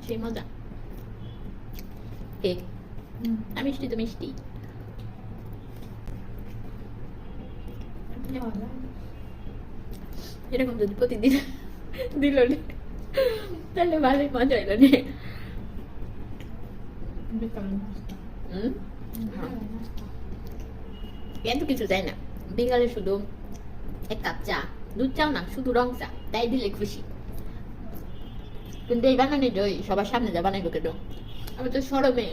সেই মজা কেক মিষ্টি তো মিষ্টি এরকম যদি প্রতিদিন দিল তাহলে ভালোই মজা হইল রে এত কিছু চাই না বিকালে শুধু এক কাপ চা দুধ চাও না শুধু রং চা তাই দিলে খুশি কিন্তু এই বানানি দই সবার সামনে যা বানাইবো কেন আমি তো সরমে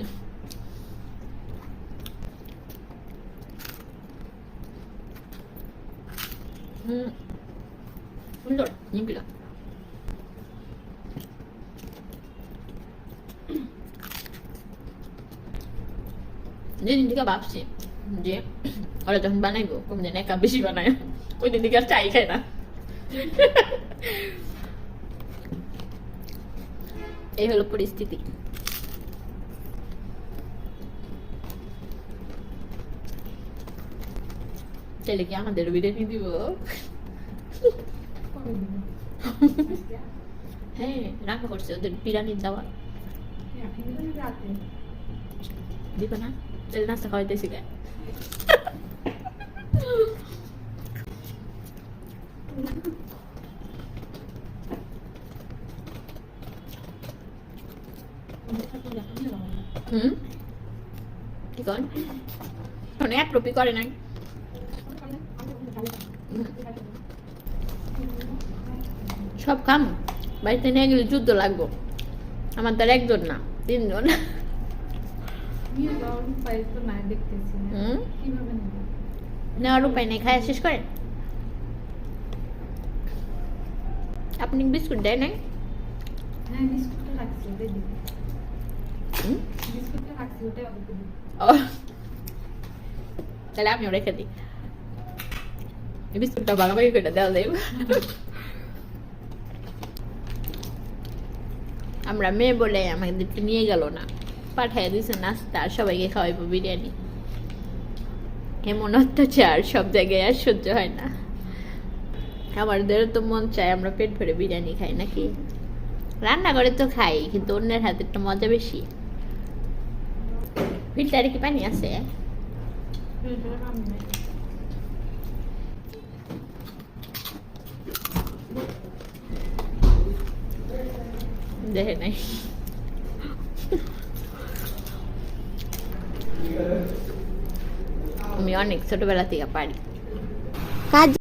সুন্দর নিমকিটা যেদিন থেকে ভাবছি যে ওরা যখন বানাইবো কোনদিন এক কাপ বেশি বানায় ওই দিন থেকে আর চাই খায় না এই হলো পরিস্থিতি তাহলে কি আমাদের বিরিয়ানি দিব হ্যাঁ রান্না করছে ওদের বিরিয়ানি যাওয়া দিব না তাহলে নাস্তা খাওয়াইতেছি গায়ে কি কর এক রুপি করে নাই সব কাম বাড়িতে নিয়ে গেলে যুদ্ধ লাগবো আমার তার একজন না তিনজন নেওয়ার উপায় নেই খাওয়া শেষ করেন আপনি বিস্কুট দেয় নাই তাহলে আমিও রেখে দিই বিস্কুটটা ভাগাভাগি করে দেওয়া যাবে আমরা মেয়ে বলে আমাদের নিয়ে গেল না পাঠাইয়া দিয়েছে নাস্তা সবাইকে খাওয়াইবো বিরিয়ানি এমন অত্যাচার সব জায়গায় আর সহ্য হয় না আমাদের তো মন চায় আমরা পেট ভরে বিরিয়ানি খাই নাকি রান্না করে তো খাই কিন্তু অন্যের হাতে একটু মজা বেশি ফিল্টারে কি পানি আছে দেখে নাই আমি অনেক ছোটবেলা থেকে পারি কাজ